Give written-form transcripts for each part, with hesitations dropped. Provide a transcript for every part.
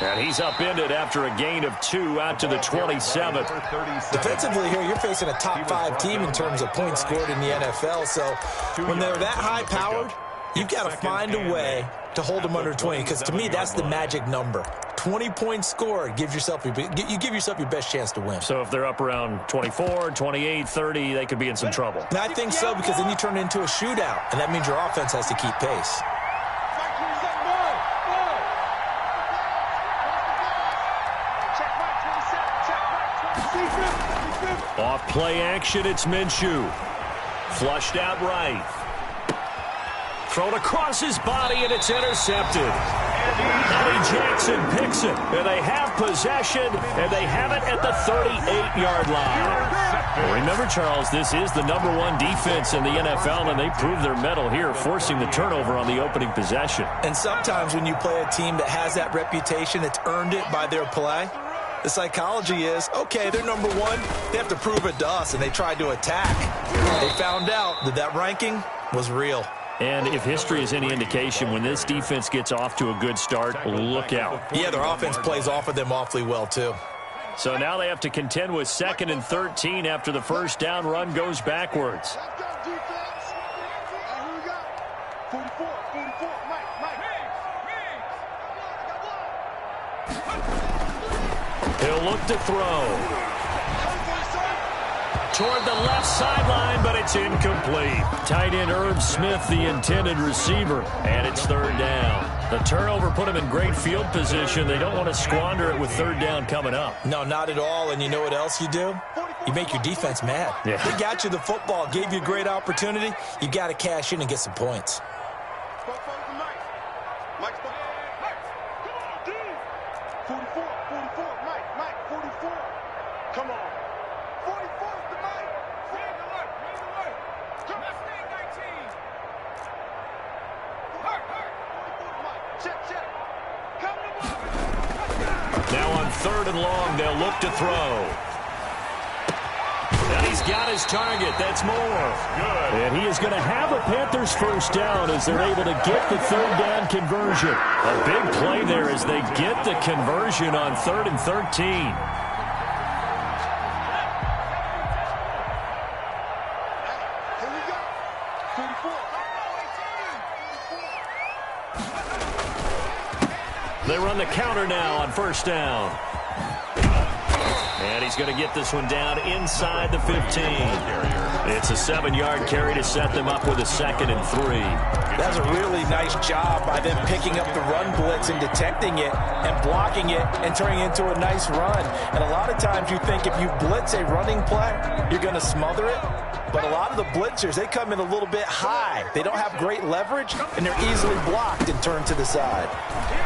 And he's upended after a gain of 2 out to the 27. Defensively here, you're facing a top 5 team in terms of points scored in the NFL. So when they're that high-powered, you've got to find a way to hold them under 20, because to me, that's the magic number. 20 points scored, you give yourself your best chance to win. So if they're up around 24, 28, 30, they could be in some trouble. And I think so, because then you turn it into a shootout, and that means your offense has to keep pace. Off play action, it's Minshew. Flushed out right. Thrown across his body, and it's intercepted. Eddie Jackson picks it, and they have possession, and they have it at the 38-yard line. Well, remember, Charles, this is the #1 defense in the NFL, and they proved their mettle here, forcing the turnover on the opening possession. And sometimes when you play a team that has that reputation, it's earned it by their play. The psychology is, okay, they're #1. They have to prove it to us, and they tried to attack. They found out that that ranking was real. And if history is any indication, when this defense gets off to a good start, look out. Yeah, their offense plays off of them awfully well, too. So now they have to contend with 2nd and 13 after the first down run goes backwards. He'll look to throw. Toward the left sideline, but it's incomplete. Tight end Irv Smith, the intended receiver, and it's 3rd down. The turnover put him in great field position. They don't want to squander it with 3rd down coming up. No, not at all, and you know what else you do? You make your defense mad. Yeah. They got you the football, gave you a great opportunity. You got to cash in and get some points. Now on 3rd and long, they'll look to throw. And he's got his target. That's Moore. And he is going to have a Panthers first down as they're able to get the 3rd down conversion. A big play there as they get the conversion on 3rd and 13. They run the counter now on 1st down. And he's going to get this one down inside the 15. It's a 7-yard carry to set them up with a 2nd and 3. That's a really nice job by them picking up the run blitz and detecting it and blocking it and turning it into a nice run. And a lot of times you think if you blitz a running play, you're going to smother it. But a lot of the blitzers, they come in a little bit high. They don't have great leverage, and they're easily blocked and turned to the side.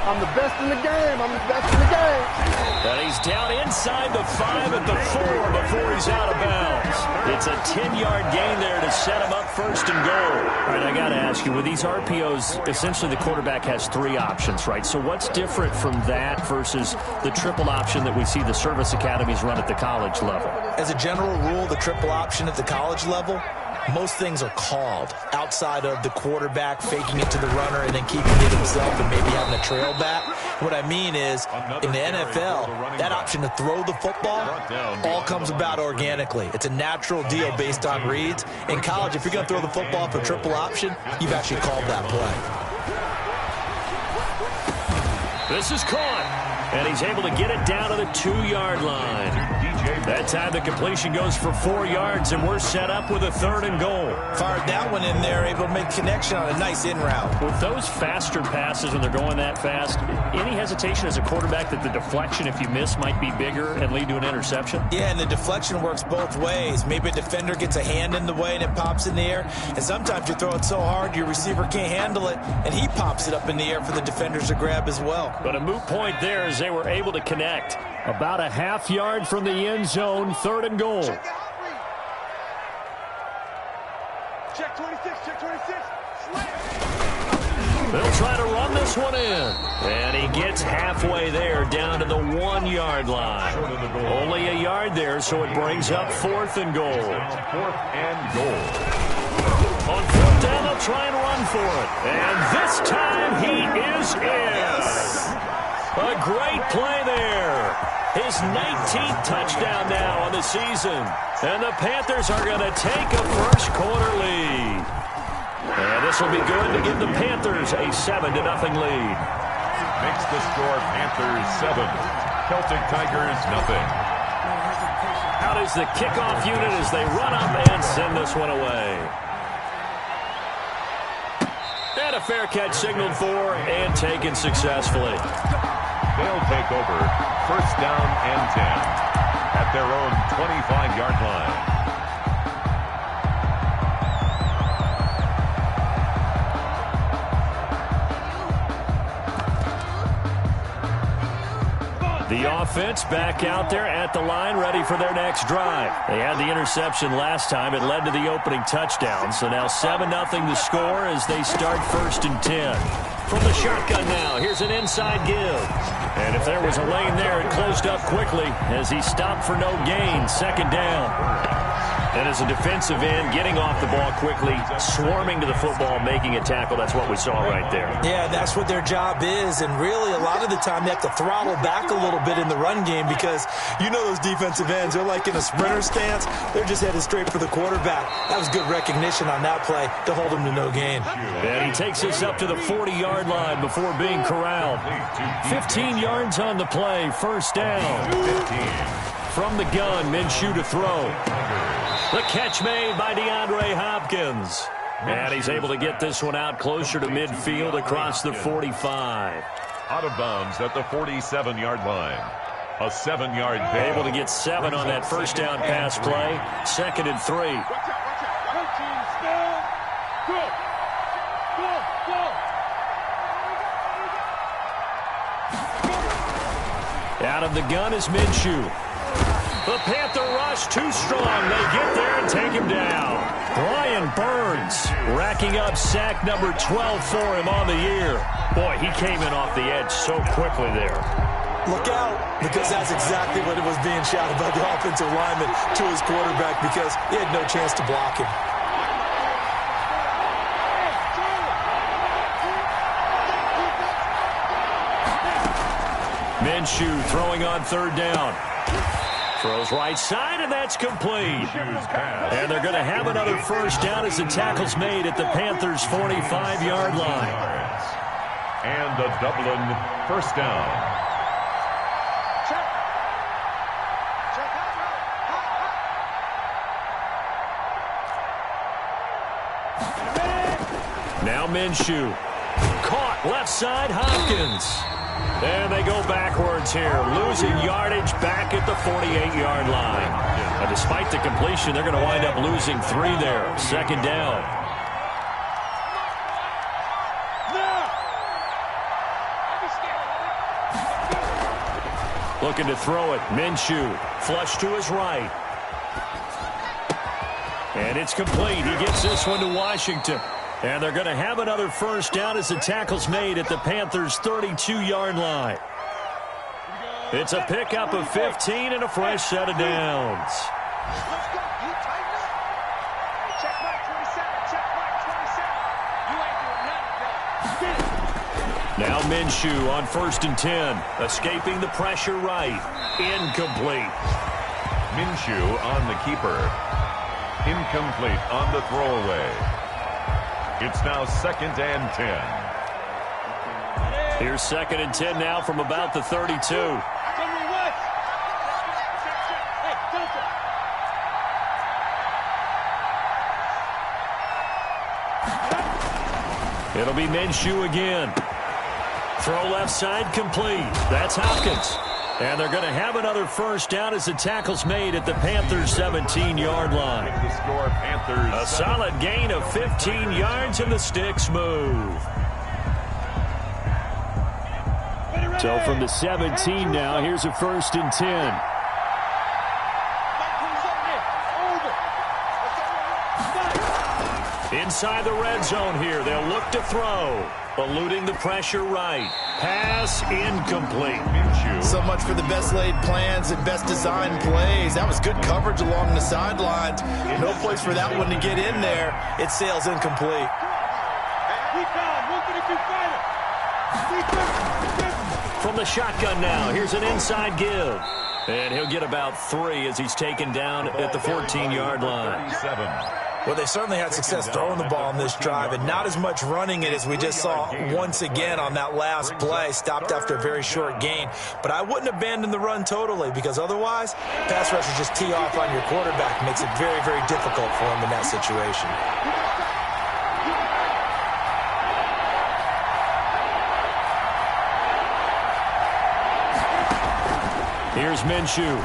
I'm the best in the game. I'm the best in the game. And he's down inside the 5 at the 4 before he's out of bounds. It's a 10-yard gain there to set him up 1st and goal. All right, I got to ask you, with these RPOs, essentially the quarterback has 3 options, right? So what's different from that versus the triple option that we see the service academies run at the college level? As a general rule, the triple option at the college level, most things are called outside of the quarterback faking it to the runner and then keeping it himself and maybe having a trail back. What I mean is, in the NFL, that option to throw the football all comes about organically. It's a natural deal based on reads. In college, if you're going to throw the football for triple option, you've actually called that play. This is caught, and he's able to get it down to the 2-yard line. That time the completion goes for 4 yards, and we're set up with a 3rd and goal. Fired that one in there, able to make connection on a nice in route. With those faster passes when they're going that fast, any hesitation as a quarterback that the deflection, if you miss, might be bigger and lead to an interception? Yeah, and the deflection works both ways. Maybe a defender gets a hand in the way and it pops in the air, and sometimes you throw it so hard your receiver can't handle it, and he pops it up in the air for the defenders to grab as well. But a moot point there as they were able to connect. About a half-yard from the end zone, 3rd and goal. Check 26, check 26. They'll try to run this one in. And he gets halfway there down to the 1-yard line. Only a yard there, so it brings up 4th and goal. 4th and goal. On 4th down, they'll try and run for it. And this time he is in. A great play there. His 19th touchdown now on the season. And the Panthers are going to take a first-quarter lead. And this will be good to give the Panthers a 7-0 lead. Makes the score Panthers 7, Celtic Tigers nothing. Out is the kickoff unit as they run up and send this one away. And a fair catch signaled for and taken successfully. They'll take over first down and 10 at their own 25-yard line. The offense back out there at the line, ready for their next drive. They had the interception last time. It led to the opening touchdown. So now 7-0 the score as they start first and 10. From the shotgun now, here's an inside give. And if there was a lane there, it closed up quickly as he stopped for no gain. Second down. And as a defensive end, getting off the ball quickly, swarming to the football, making a tackle. That's what we saw right there. Yeah, that's what their job is. And really, a lot of the time, they have to throttle back a little bit in the run game because you know those defensive ends, they're like in a sprinter stance. They're just headed straight for the quarterback. That was good recognition on that play to hold him to no gain. And he takes us up to the 40-yard line before being corralled. 15 yards on the play, first down. From the gun, Minshew to throw. The catch made by DeAndre Hopkins. And he's able to get this one out closer to midfield across the 45. Out of bounds at the 47-yard line. A 7-yard gain. Able to get 7 on that first down pass play. Second and 3. Out of the gun is Minshew. The Panther rush too strong. They get there and take him down. Brian Burns racking up sack number 12 for him on the year. Boy, he came in off the edge so quickly there. Look out, because that's exactly what it was being shouted by the offensive lineman to his quarterback because he had no chance to block him. Minshew throwing on third down. Throws right side, and that's complete. And they're going to have another first down as the tackle's made at the Panthers' 45-yard line. And a Dublin first down. Now Minshew. Caught left side, Hopkins. And they go backwards here, losing yardage back at the 48-yard line. Now, despite the completion, they're going to wind up losing 3 there. Second down. Looking to throw it. Minshew. Flush to his right. And it's complete. He gets this one to Washington. And they're going to have another first down as the tackle's made at the Panthers' 32-yard line. It's a pickup of 15 and a fresh set of downs. Now Minshew on first and 10. Escaping the pressure right. Incomplete. Minshew on the keeper. Incomplete on the throwaway. It's now second and 10. Here's second and 10 now from about the 32. It'll be Minshew again. Throw left side complete. That's Hopkins. And they're going to have another first down as the tackle's made at the Panthers' 17-yard line. The score, Panthers. A solid gain of 15 yards and the sticks move. So from the 17 now, here's a first and 10. Inside the red zone here, they'll look to throw. Eluding the pressure right. Pass incomplete. So much for the best laid plans and best designed plays. That was good coverage along the sidelines. No place for that one to get in there. It sails incomplete. from the shotgun now. Here's an inside give. And he'll get about 3 as he's taken down at the 14-yard line. Well, they certainly had success throwing the ball on this drive, and not as much running it as we just saw once again on that last play. Stopped after a very short gain. But I wouldn't abandon the run totally, because otherwise, pass rushers just tee off on your quarterback. Makes it very, very difficult for him in that situation. Here's Minshew.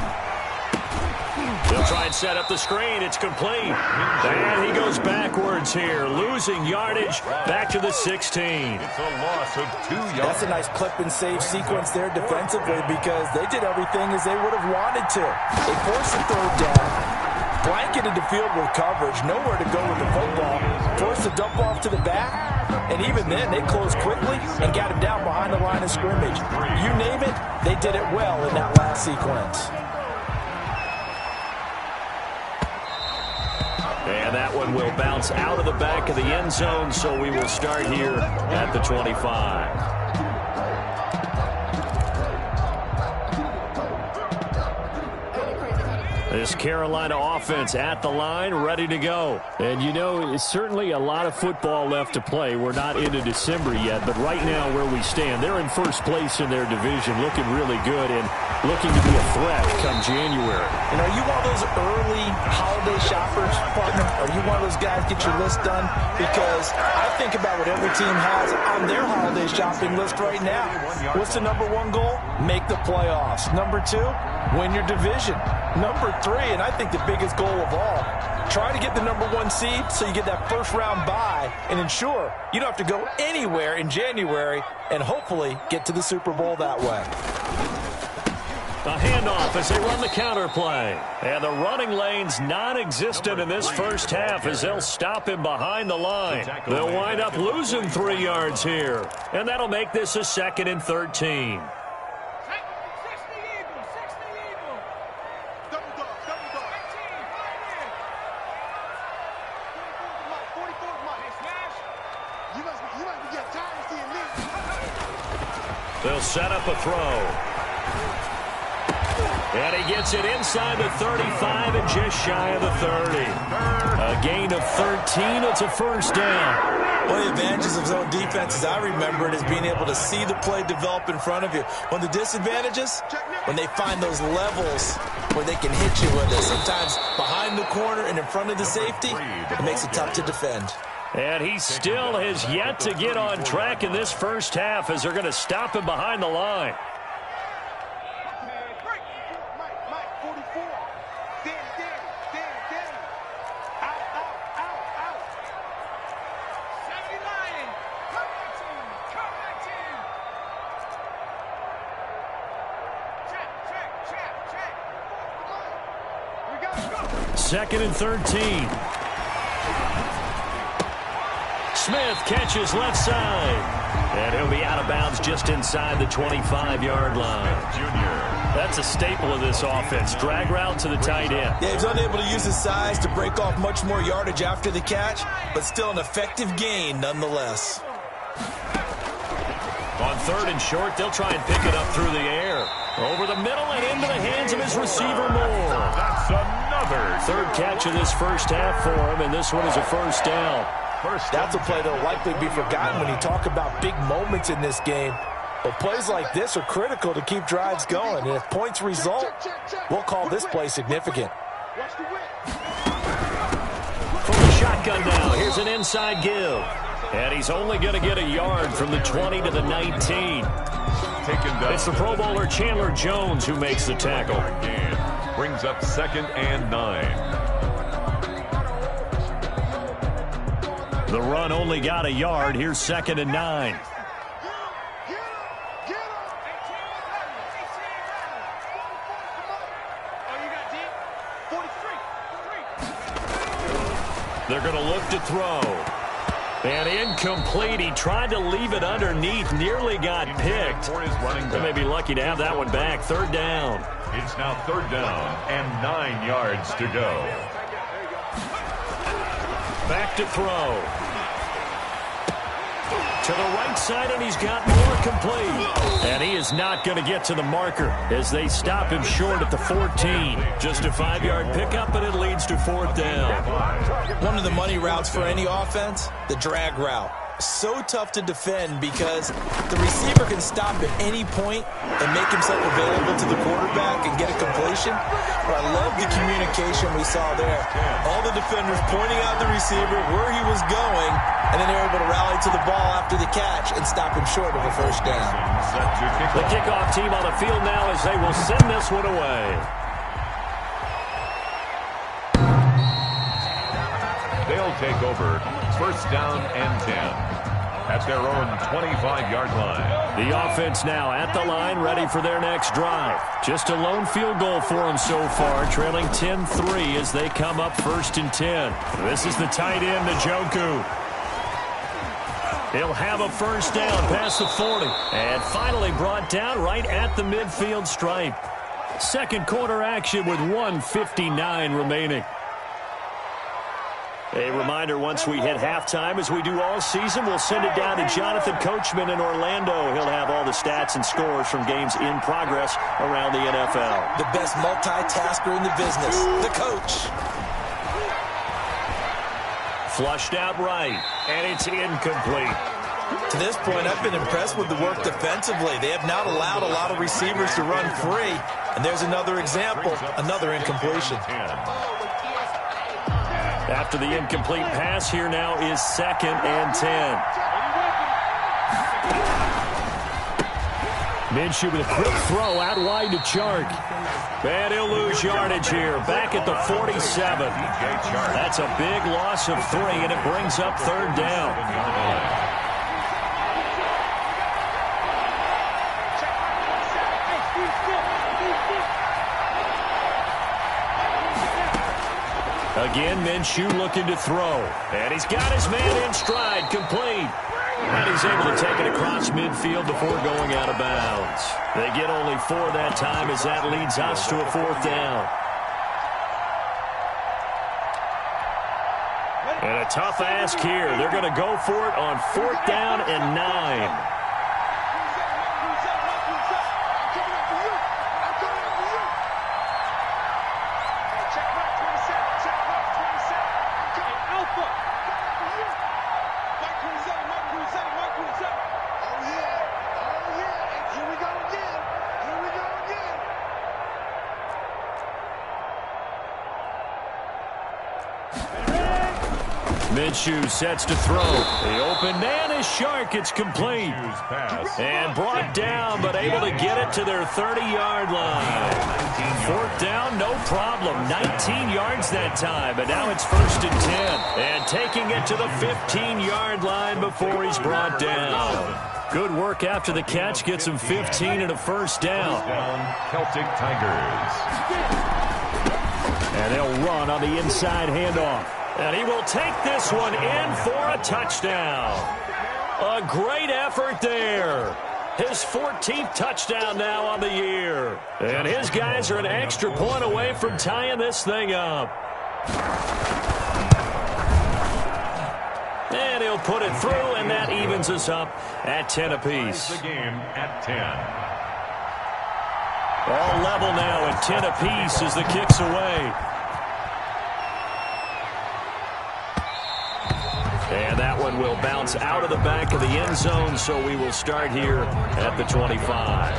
They'll try and set up the screen. It's complete. And he goes backwards here, losing yardage back to the 16. It's a loss of 2 yards. That's a nice clip and save sequence there defensively, because they did everything as they would have wanted to. They forced the third down, blanketed the field with coverage, nowhere to go with the football, forced the dump off to the back, and even then they closed quickly and got him down behind the line of scrimmage. You name it, they did it well in that last sequence. And that one will bounce out of the back of the end zone, so we will start here at the 25. This Carolina offense at the line, ready to go. And, you know, it's certainly a lot of football left to play. We're not into December yet, but right now where we stand, they're in first place in their division, looking really good and looking to be a threat come January. And are you one of those early holiday shoppers, partner? Are you one of those guys get your list done? Because I think about what every team has on their holiday shopping list right now. What's the number 1 goal? Make the playoffs. Number 2, win your division. Number 3, and I think the biggest goal of all, try to get the number 1 seed so you get that first round bye and ensure you don't have to go anywhere in January and hopefully get to the Super Bowl that way. A handoff as they run the counter play. And the running lane's non-existent in this first half as they'll stop him behind the line. They'll wind up losing 3 yards here. And that'll make this a 2nd and 13. They'll set up a throw. And he gets it inside the 35 and just shy of the 30. A gain of 13. It's a first down. One of the advantages of zone defense, as I remember it, is being able to see the play develop in front of you. One of the disadvantages, when they find those levels where they can hit you with it, sometimes behind the corner and in front of the safety, it makes it tough to defend. And he still has yet to get on track in this first half as they're going to stop him behind the line. Second and 13. Smith catches left side. And he'll be out of bounds just inside the 25-yard line. That's a staple of this offense. Drag route to the tight end. Yeah, he's unable to use his size to break off much more yardage after the catch, but still an effective gain nonetheless. On 3rd and short, they'll try and pick it up through the air. Over the middle and into the hands of his receiver, Moore. That's another 3rd catch of this first half for him, and this one is a first down. That's a play that will likely be forgotten when you talk about big moments in this game. But plays like this are critical to keep drives going. And if points result, we'll call this play significant. From the shotgun now, here's an inside give. And he's only going to get a yard from the 20 to the 19. It's the Pro Bowler Chandler Jones who makes the tackle. Brings up 2nd and 9. The run only got a yard. Here's 2nd and 9. They're going to look to throw. And incomplete. He tried to leave it underneath. Nearly got picked. They may be lucky to have that one back. 3rd down. It's now 3rd down and 9 yards to go. Back to throw. To the right side, and he's got more complete. And he is not going to get to the marker as they stop him short at the 14. Just a 5-yard pickup, and it leads to 4th down. One of the money routes for any offense, the drag route. So tough to defend because the receiver can stop at any point and make himself available to the quarterback and get a completion. But I love the communication we saw there. All the defenders pointing out the receiver, where he was going, and then they were able to rally to the ball after the catch and stop him short of a 1st down. The kickoff team on the field now as they will send this one away. They'll take over 1st down and 10 at their own 25-yard line. The offense now at the line, ready for their next drive. Just a lone field goal for them so far, trailing 10-3 as they come up 1st and 10. This is the tight end, Njoku. He'll have a 1st down past the 40. And finally brought down right at the midfield stripe. 2nd quarter action with 1:59 remaining. A reminder, once we hit halftime, as we do all season, we'll send it down to Jonathan Coachman in Orlando. He'll have all the stats and scores from games in progress around the NFL. The best multitasker in the business, the coach. Flushed out right, and it's incomplete. To this point, I've been impressed with the work defensively. They have not allowed a lot of receivers to run free. And there's another example, another incompletion. After the incomplete pass, here now is 2nd and 10. Minshew with a quick throw out wide to Chark. And he'll lose yardage here, back at the 47. That's a big loss of 3, and it brings up 3rd down. Again, Minshew looking to throw. And he's got his man in stride, complete. And he's able to take it across midfield before going out of bounds. They get only 4 that time as that leads us to a 4th down. And a tough ask here. They're going to go for it on 4th down and 9. Minshew sets to throw. The open man is Chark. It's complete. And brought down, but able to get it to their 30-yard line. 4th down, no problem. 19 yards that time, but now it's 1st and 10. And taking it to the 15-yard line before he's brought down. Good work after the catch. Gets him 15 and a 1st down. Celtic Tigers. And they'll run on the inside handoff. And he will take this one in for a touchdown. A great effort there. His 14th touchdown now on the year. And his guys are an extra point away from tying this thing up. And he'll put it through, and that evens us up at 10 apiece. The game at 10. All level now at 10 apiece as the kick's away. And that one will bounce out of the back of the end zone, so we will start here at the 25.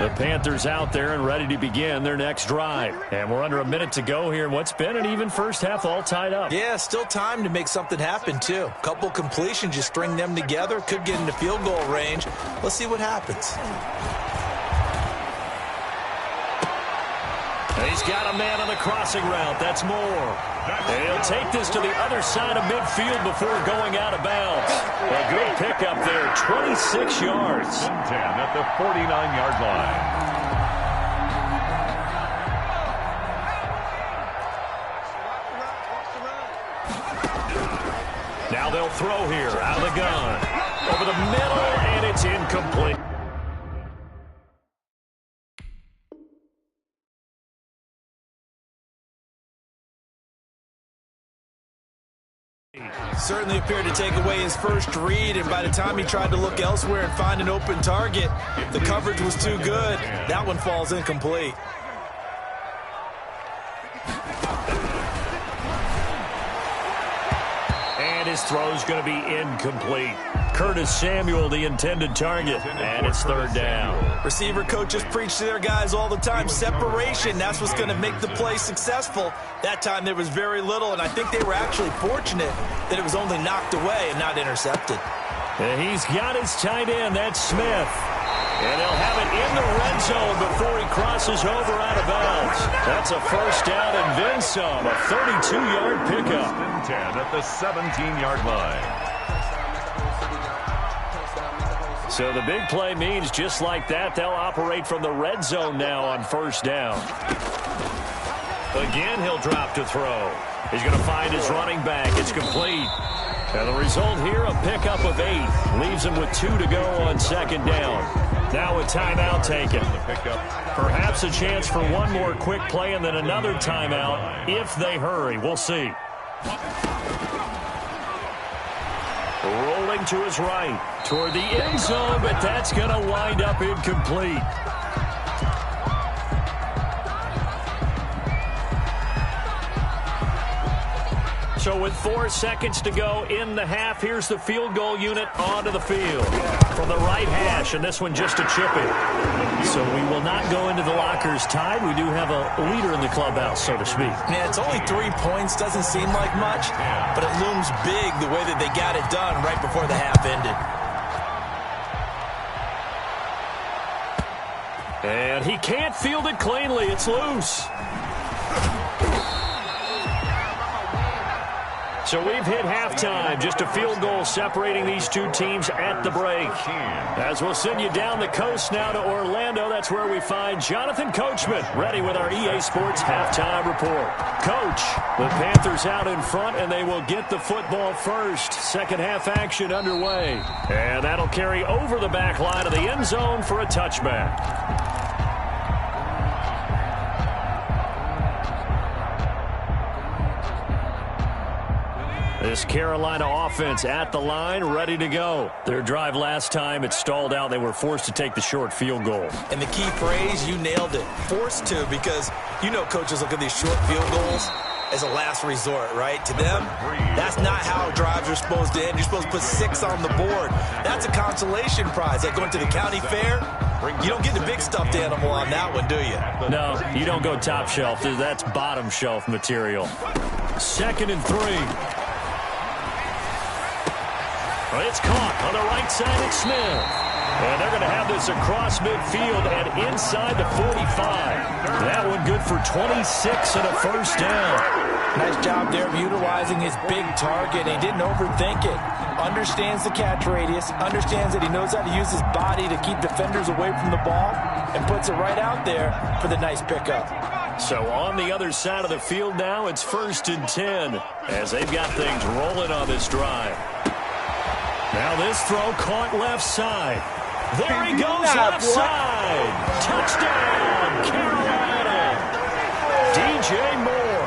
The Panthers out there and ready to begin their next drive. And we're under a minute to go here in what's been an even first half, all tied up. Yeah, still time to make something happen, too. Couple completions, you string them together, could get into field goal range. Let's see what happens. He's got a man on the crossing route. That's Moore. And he'll take this to the other side of midfield before going out of bounds. A good pickup there, 26 yards. 10 at the 49-yard line. Now they'll throw here out of the gun. Over the middle, and it's incomplete. Certainly appeared to take away his first read, and by the time he tried to look elsewhere and find an open target, the coverage was too good. That one falls incomplete. And his throw's going to be incomplete. Curtis Samuel, the intended target, and it's third down. Receiver coaches preach to their guys all the time. Separation, that's what's going to make the play successful. That time there was very little, and I think they were actually fortunate that it was only knocked away and not intercepted. And he's got his tight end, that's Smith. And they'll have it in the red zone before he crosses over out of bounds. That's a first down and then some, a 32-yard pickup. 10 at the 17-yard line. So the big play means just like that, they'll operate from the red zone now on first down. Again, he'll drop to throw. He's going to find his running back. It's complete. And the result here, a pickup of 8. Leaves him with 2 to go on second down. Now a timeout taken. Perhaps a chance for one more quick play and then another timeout if they hurry. We'll see. Rolling to his right toward the end zone, but that's going to wind up incomplete. So with 4 seconds to go in the half, here's the field goal unit onto the field from the right hash, and this one just a chip in. So we will not go into the lockers tied. We do have a leader in the clubhouse, so to speak. Yeah, it's only 3 points. Doesn't seem like much, but it looms big the way that they got it done right before the half ended. And he can't field it cleanly. It's loose. So we've hit halftime. Just a field goal separating these two teams at the break. As we'll send you down the coast now to Orlando, that's where we find Jonathan Coachman, ready with our EA Sports halftime report. Coach, the Panthers out in front, and they will get the football first. Second half action underway. And that'll carry over the back line of the end zone for a touchback. This Carolina offense at the line, ready to go. Their drive last time, it stalled out. They were forced to take the short field goal. And the key phrase, you nailed it. Forced to, because you know coaches look at these short field goals as a last resort, right? To them, that's not how drives are supposed to end. You're supposed to put 6 on the board. That's a consolation prize. Like going to the county fair, you don't get the big stuffed animal on that one, do you? No, you don't go top shelf. That's bottom shelf material. 2nd and 3. Well, it's caught on the right side of Smith. And they're going to have this across midfield and inside the 45. That one good for 26 and a first down. Nice job there of utilizing his big target. He didn't overthink it. Understands the catch radius. Understands that he knows how to use his body to keep defenders away from the ball. And puts it right out there for the nice pickup. So on the other side of the field now, it's 1st and 10. As they've got things rolling on this drive. Now this throw caught left side. There he goes left side. Touchdown, Carolina. DJ Moore,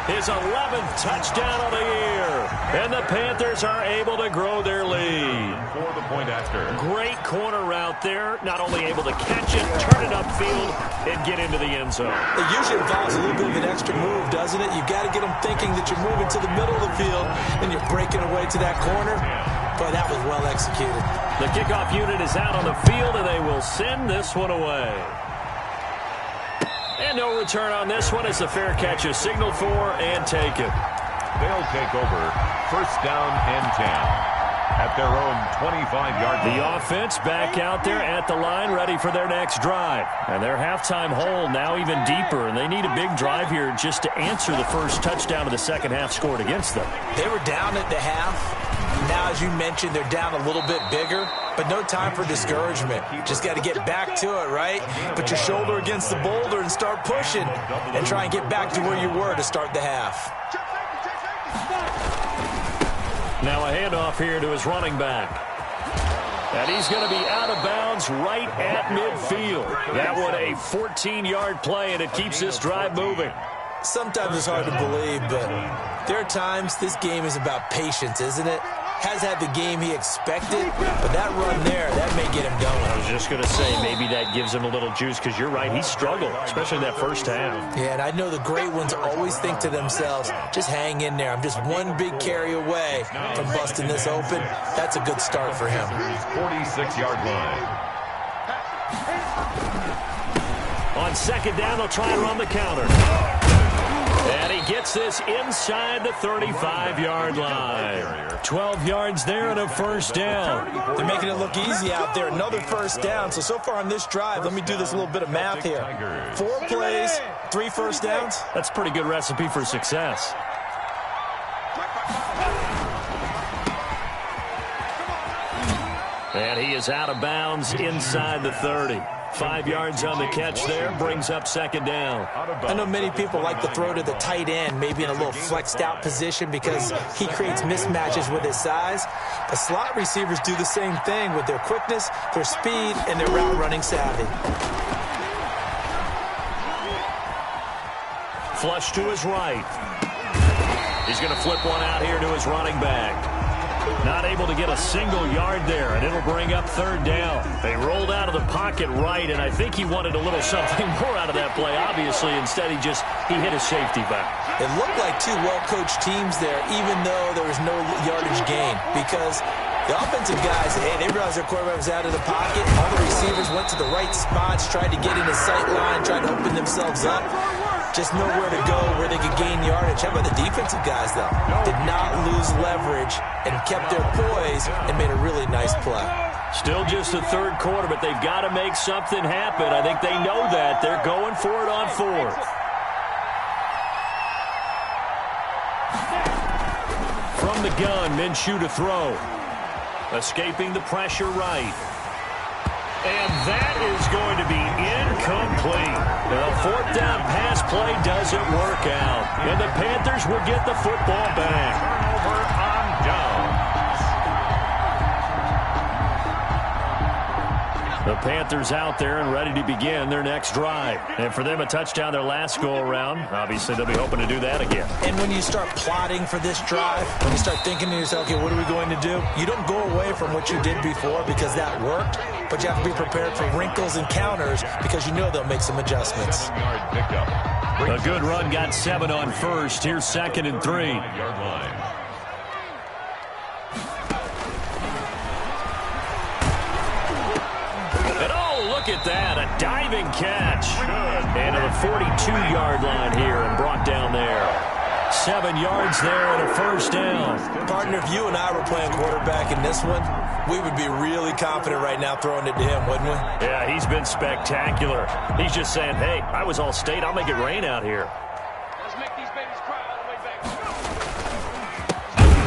his 11th touchdown of the year. And the Panthers are able to grow their lead. For the point after. Great corner route there. Not only able to catch it, turn it upfield, and get into the end zone. It usually involves a little bit of an extra move, doesn't it? You've got to get them thinking that you're moving to the middle of the field and you're breaking away to that corner. But that was well executed. The kickoff unit is out on the field, and they will send this one away. And no return on this one as the fair catch is signaled for and taken. They'll take over 1st down and 10 at their own 25-yard line. The offense back out there at the line, ready for their next drive. And their halftime hole now even deeper, and they need a big drive here just to answer the first touchdown of the second half scored against them. They were down at the half. Now, as you mentioned, they're down a little bit bigger, but no time for discouragement. Just got to get back to it, right? Put your shoulder against the boulder and start pushing and try and get back to where you were to start the half. Now a handoff here to his running back. And he's going to be out of bounds right at midfield. That one a 14-yard play, and it keeps this drive moving. Sometimes it's hard to believe, but there are times this game is about patience, isn't it? Has had the game he expected, but that run there, that may get him going. I was just going to say, maybe that gives him a little juice, because you're right, he struggled, especially that first half. Yeah, and I know the great ones always think to themselves, just hang in there. I'm just one big carry away from busting this open. That's a good start for him. 46-yard line. On second down, they'll try to run the counter. And he gets this inside the 35-yard line. 12 yards there and a first down. They're making it look easy out there. Another first down. So far on this drive, let me do this little bit of math here. 4 plays, 3 first downs. That's a pretty good recipe for success. And he is out of bounds inside the 30. 5 yards on the catch there, brings up second down. I know many people like to throw to the tight end, maybe in a little flexed out position because he creates mismatches with his size. The slot receivers do the same thing with their quickness, their speed, and their route running savvy. Flush to his right. He's going to flip one out here to his running back. Not able to get a single yard there, and it'll bring up third down. They rolled out of the pocket right, and I think he wanted a little something more out of that play, obviously. Instead, he hit his safety back. It looked like 2 well-coached teams there, even though there was no yardage gain, because the offensive guys, they realized their quarterback was out of the pocket. All the receivers went to the right spots, tried to get in his sight line, tried to open themselves up. Just nowhere to go where they could gain yardage. How about the defensive guys, though? Did not lose leverage and kept their poise and made a really nice play. Still just the third quarter, but they've got to make something happen. I think they know that. They're going for it on fourth. From the gun, Minshew to throw. Escaping the pressure right. And that is going to be incomplete. The fourth down pass play doesn't work out. And the Panthers will get the football back. Turnover on downs. The Panthers out there and ready to begin their next drive. And for them, a touchdown their last go-around. Obviously, they'll be hoping to do that again. And when you start plotting for this drive, when you start thinking to yourself, okay, what are we going to do? You don't go away from what you did before because that worked, but you have to be prepared for wrinkles and counters because you know they'll make some adjustments. 7-yard pickup. A good run got 7 on first. Here's second and 3. Yard line. Look at that, a diving catch. And to the 42-yard line here and brought down there. 7 yards there and a first down. Partner, if you and I were playing quarterback in this one, we would be really confident right now throwing it to him, wouldn't we? Yeah, he's been spectacular. He's just saying, hey, I was all state. I'll make it rain out here. Let's make these babies cry all the way back.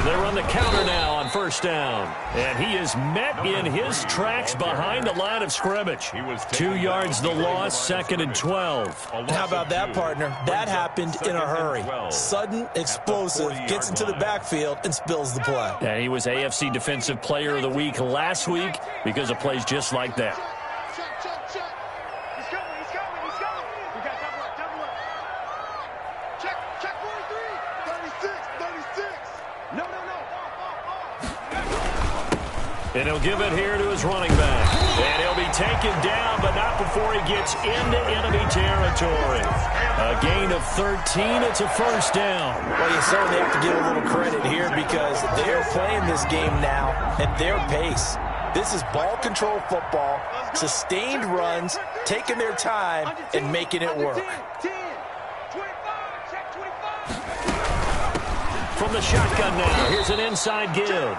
They run the counter now on first down. And he is met in his tracks behind the line of scrimmage. 2 yards the loss, second and 12. How about that, partner? That happened in a hurry. Sudden, explosive, gets into the backfield and spills the play. And he was AFC Defensive Player of the Week last week because of plays just like that. Check, check, check. He's coming, he's coming, he's coming. We got double up, double up. Check, check 43. 36, 36. No, no, no. And he'll give it here to his running back. And he'll be taken down, but not before he gets into enemy territory. A gain of 13. It's a first down. Well, you certainly have to give a little credit here because they're playing this game now at their pace. This is ball control football, sustained runs, taking their time, and making it work. 10, 25, check 25. From the shotgun now, here's an inside give.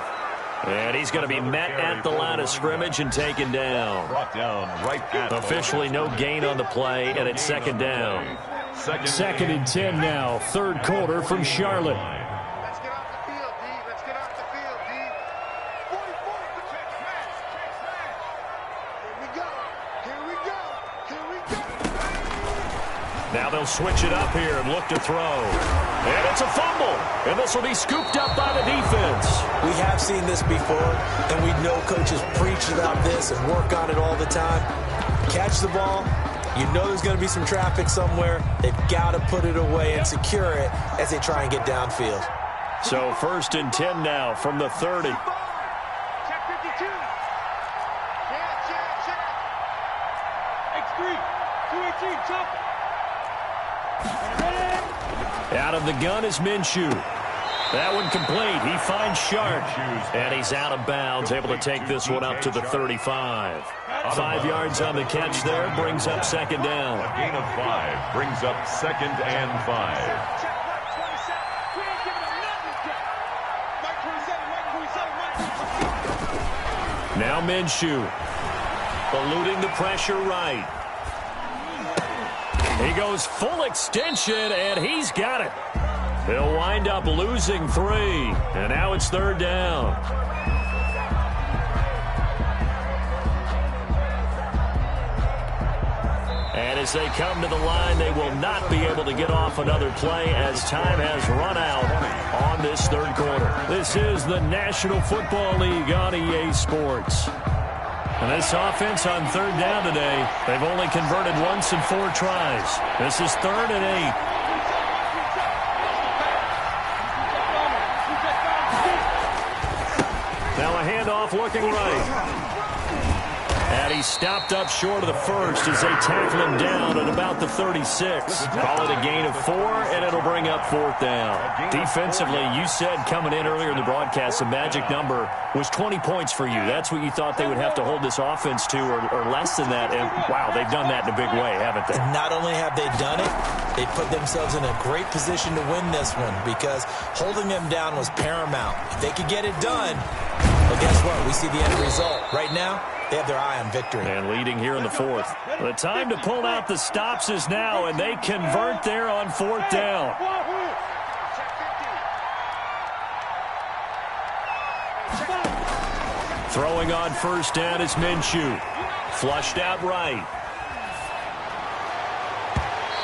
And he's going to be met at the line of scrimmage and taken down. Brought down right at Officially no gain on the play, and it's second down. Second and 10 now, third quarter from Charlotte. Let's get off the field, D. Let's get off the field, D. 44, check smash, check smash. Here we go, here we go, here we go. Now they'll switch it up here and look to throw. And it's a fumble. And this will be scooped up by the defense. We have seen this before, and we know coaches preach about this and work on it all the time. Catch the ball, You know there's going to be some traffic somewhere. They've got to put it away and secure it as they try and get downfield. So 1st and 10 now from the 30. Check 52. Check. X3. 218. Chop. Out of the gun is Minshew. That one complete. He finds Sharp. And he's out of bounds, able to take this one up to the 35. 5 yards on the catch there, brings up 2nd down. A gain of 5 brings up 2nd and 5. Check Mike 27. We ain't giving him nothing yet. Mike 27. Now Minshew. Eluding the pressure right. He goes full extension, and he's got it. He'll wind up losing 3, and now it's 3rd down. And as they come to the line, they will not be able to get off another play as time has run out on this 3rd quarter. This is the National Football League on EA Sports. And this offense on 3rd down today, they've only converted once in 4 tries. This is 3rd and 8. Now a handoff looking right. And he's stopped up short of the 1st as they tackle him down at about the 36. Call it a gain of 4, and it'll bring up 4th down. Defensively, you said coming in earlier in the broadcast, the magic number was 20 points for you. That's what you thought they would have to hold this offense to, or less than that. And, wow, they've done that in a big way, haven't they? And not only have they done it, they put themselves in a great position to win this one because holding them down was paramount. If they could get it done, well, guess what? We see the end result. Right now, they have their eye on victory. And leading here in the 4th. The time to pull out the stops is now, and they convert there on 4th down. Throwing on 1st down is Minshew. Flushed out right.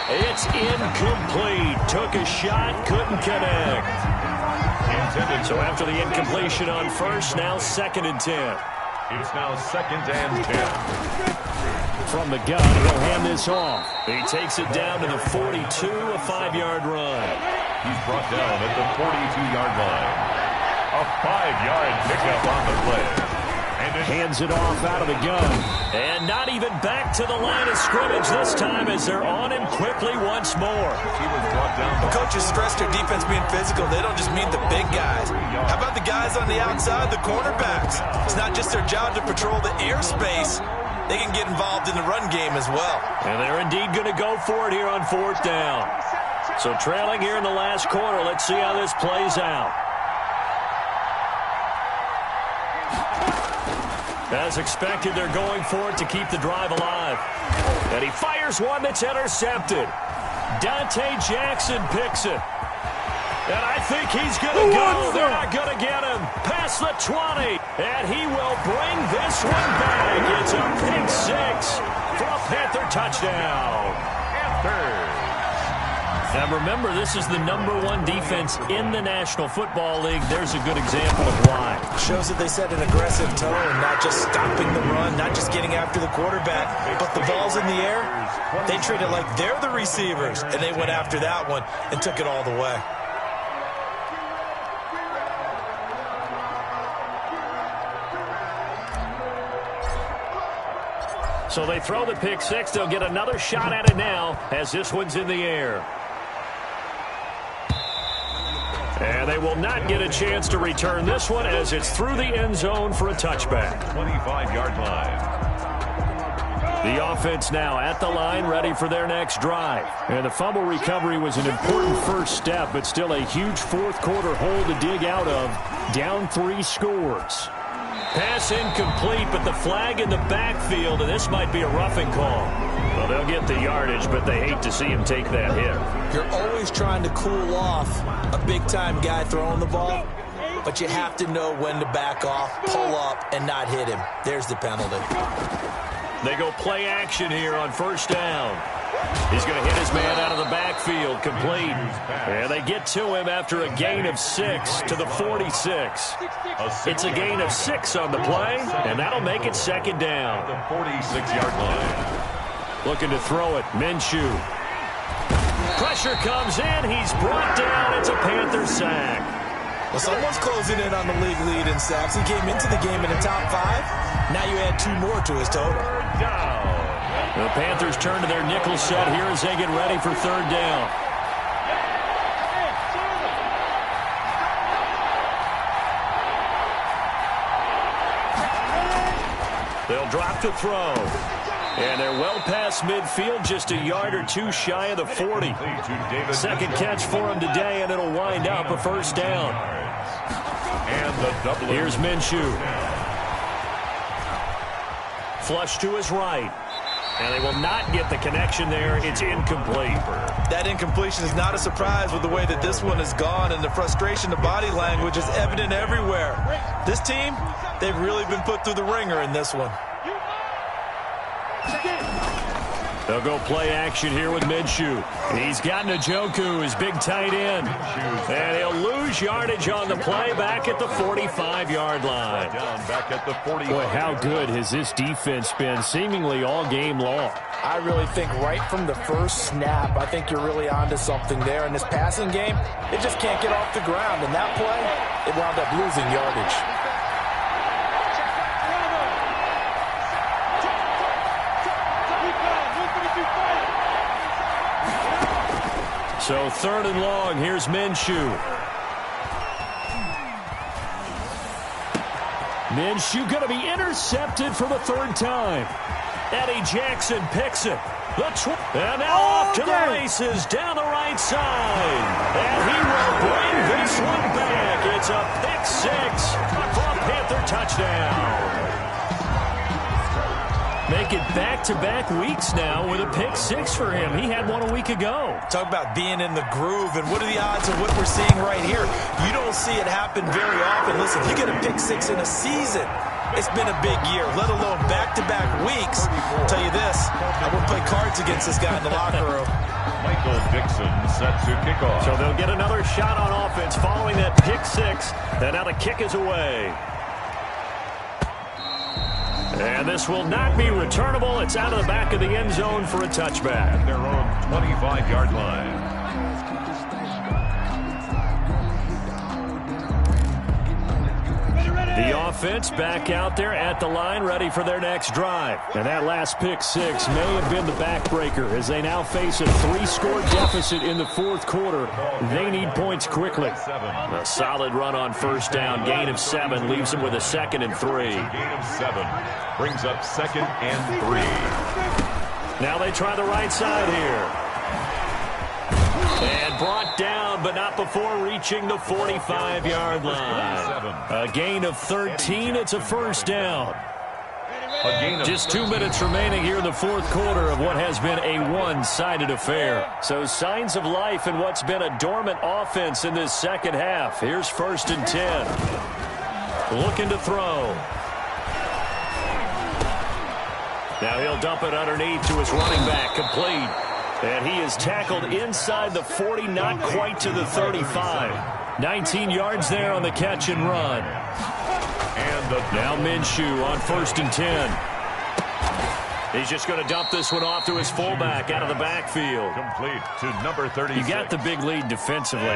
It's incomplete. Took a shot, couldn't connect. So after the incompletion on 1st, now 2nd and 10. It's now 2nd and 10. From the gun, he'll hand this off. He takes it down to the 42, a 5-yard run. He's brought down at the 42-yard line. A 5-yard pickup on the play. And hands it off out of the gun. And not even back to the line of scrimmage this time as they're on him quickly once more. he was brought down. The coaches stress their defense being physical. They don't just mean the big guys. How about the guys on the outside, the cornerbacks? It's not just their job to patrol the airspace. They can get involved in the run game as well. And they're indeed going to go for it here on 4th down. So trailing here in the last quarter. Let's see how this plays out. As expected, they're going for it to keep the drive alive. And he fires one that's intercepted. Dante Jackson picks it. And I think he's going to go. They're not going to get him. Past the 20. And he will bring this one back. It's a pick 6 for a Panther touchdown. Now remember, this is the #1 defense in the National Football League. There's a good example of why. Shows that they set an aggressive tone, not just stopping the run, not just getting after the quarterback, but the ball's in the air. They treat it like they're the receivers, and they went after that one and took it all the way. So they throw the pick 6. They'll get another shot at it now as this one's in the air. And they will not get a chance to return this one as it's through the end zone for a touchback. 25-yard line. The offense now at the line, ready for their next drive. And the fumble recovery was an important first step, but still a huge fourth quarter hole to dig out of. Down 3 scores. Pass incomplete, but the flag in the backfield, and this might be a roughing call. Well, they'll get the yardage, but they hate to see him take that hit. You're always trying to cool off a big-time guy throwing the ball, but you have to know when to back off, pull up, and not hit him. There's the penalty. They go play action here on first down. He's going to hit his man out of the backfield, complete. And they get to him after a gain of 6 to the 46. It's a gain of 6 on the play, and that'll make it second down. The 46-yard line. Looking to throw it. Minshew. Pressure comes in. He's brought down. It's a Panther sack. Well, someone's closing in on the league lead in sacks. He came into the game in the top 5. Now you add 2 more to his total. The Panthers turn to their nickel set here as they get ready for third down. They'll drop to throw. And they're well past midfield, just a yard or 2 shy of the 40. Second catch for him today, and it'll wind up a first down. And the double. Here's Minshew. Flush to his right. And they will not get the connection there. It's incomplete. That incompletion is not a surprise with the way that this one has gone, and the frustration, the body language is evident everywhere. This team, they've really been put through the ringer in this one. They'll go play action here with Minshew. He's got Njoku, his big tight end. And he'll lose yardage on the play back at the 45-yard line. Back at the 40. Boy, how good has this defense been seemingly all game long? I really think right from the first snap, I think you're really onto something there. In this passing game, it just can't get off the ground. And that play, it wound up losing yardage. So third and long, here's Minshew. Minshew going to be intercepted for the 3rd time. Eddie Jackson picks it. And now off to the races down the right side. And he will bring this one back. It's a pick 6 for a Panther touchdown. Make it back-to-back weeks now with a pick 6 for him. He had one a week ago. Talk about being in the groove, and what are the odds of what we're seeing right here? You don't see it happen very often. Listen, you get a pick 6 in a season, it's been a big year, let alone back-to-back weeks. I'll tell you this, I wouldn't play cards against this guy in the locker room. Michael Dixon set to kick off. So they'll get another shot on offense following that pick 6, and now the kick is away. And this will not be returnable. It's out of the back of the end zone for a touchback. Their own 25-yard line. The offense back out there at the line, ready for their next drive. And that last pick 6 may have been the backbreaker as they now face a 3-score deficit in the 4th quarter. They need points quickly. A solid run on first down. Gain of 7 leaves them with a 2nd and 3. Gain of 7 brings up 2nd and 3. Now they try the right side here. And brought down, but not before reaching the 45-yard line. A gain of 13. It's a first down. Just 2 minutes remaining here in the 4th quarter of what has been a one-sided affair. So signs of life in what's been a dormant offense in this second half. Here's 1st and 10. Looking to throw. Now he'll dump it underneath to his running back, complete. And he is tackled inside the 40, not quite to the 35. 19 yards there on the catch and run. And now Minshew on 1st and 10. He's just going to dump this one off to his fullback out of the backfield. Complete to number 36. You got the big lead defensively.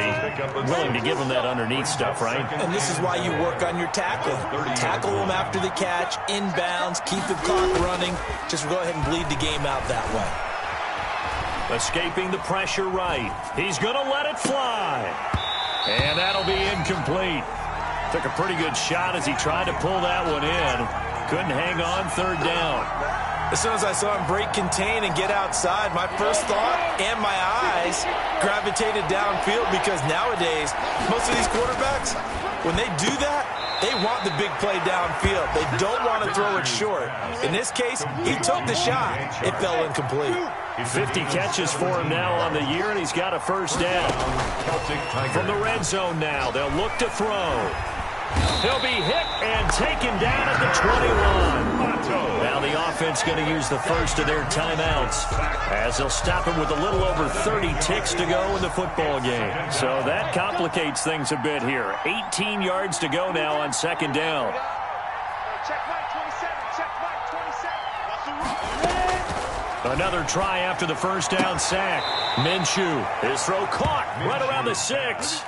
Willing to give him that underneath stuff, right? And this is why you work on your tackling. Tackle him after the catch, inbounds, keep the clock running. Just go ahead and bleed the game out that way. Escaping the pressure right. He's going to let it fly. And that'll be incomplete. Took a pretty good shot as he tried to pull that one in. Couldn't hang on 3rd down. As soon as I saw him break contain and get outside, my first thought and my eyes gravitated downfield, because nowadays, most of these quarterbacks, when they do that, they want the big play downfield. They don't want to throw it short. In this case, he took the shot. It fell incomplete. 50 catches for him now on the year, and he's got a first down. From the red zone now, they'll look to throw. He'll be hit and taken down at the 21. Now the offense going to use the first of their timeouts as they'll stop him with a little over 30 ticks to go in the football game. So that complicates things a bit here. 18 yards to go now on 2nd down. Check Mike 27. Check Mike 27. A Another try after the first down sack. Minshew, his throw caught right around the 6.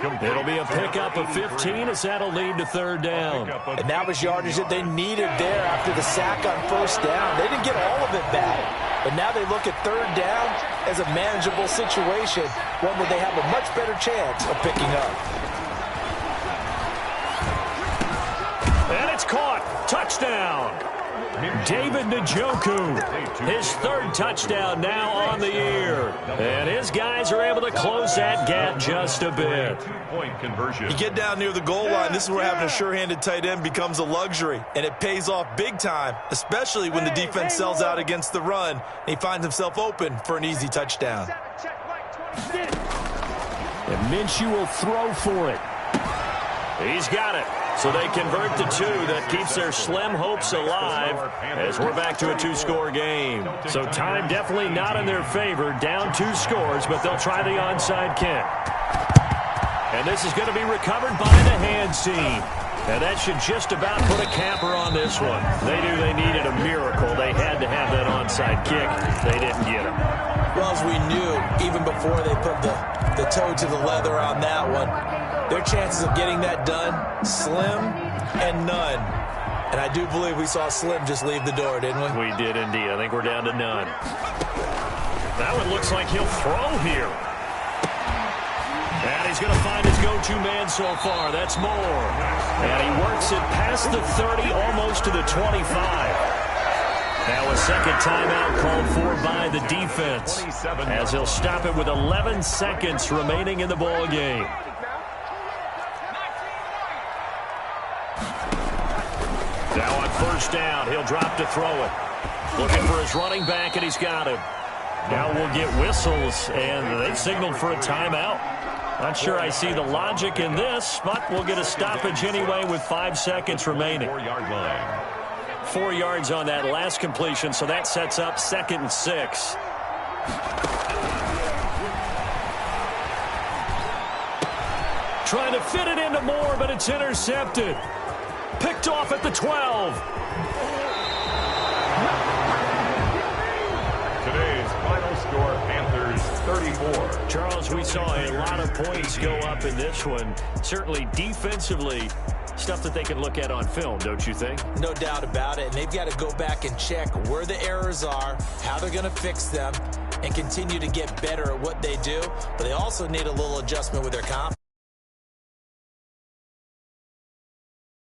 It'll be a pickup of 15 as that'll lead to third down. And that was yardage that they needed there after the sack on first down. They didn't get all of it back. But now they look at third down as a manageable situation, one where they have a much better chance of picking up. And it's caught. Touchdown. David Njoku, his third touchdown now on the year. And his guys are able to close that gap just a bit. Two-point conversion. You get down near the goal line, this is where having a sure-handed tight end becomes a luxury. And it pays off big time, especially when the defense sells out against the run. And he finds himself open for an easy touchdown. And Minshew will throw for it. He's got it. So they convert the 2. That keeps their slim hopes alive as we're back to a 2-score game. So time definitely not in their favor. Down 2 scores, but they'll try the onside kick. And this is going to be recovered by the hands team. And that should just about put a capper on this one. They knew they needed a miracle. They had to have that onside kick. They didn't get it. Well, as we knew, even before they put the toe to the leather on that one, their chances of getting that done, slim and none. And I do believe we saw Slim just leave the door, didn't we? We did indeed. I think we're down to none. That one looks like he'll throw here. And he's going to find his go-to man so far. That's Moore. And he works it past the 30, almost to the 25. Now a second timeout called for by the defense, as he'll stop it with 11 seconds remaining in the ball game. Now on first down, he'll drop to throw it. Looking for his running back, and he's got him. Now we'll get whistles, and they've signaled for a timeout. Not sure I see the logic in this, but we'll get a stoppage anyway with 5 seconds remaining. 4-yard line. 4 yards on that last completion, so that sets up 2nd and 6. Trying to fit it into Moore, but it's intercepted. Picked off at the 12. Today's final score, Panthers 34. Charles, we saw a lot of points go up in this one. Certainly defensively, stuff that they can look at on film, don't you think? No doubt about it. And they've got to go back and check where the errors are, how they're going to fix them, and continue to get better at what they do. But they also need a little adjustment with their confidence.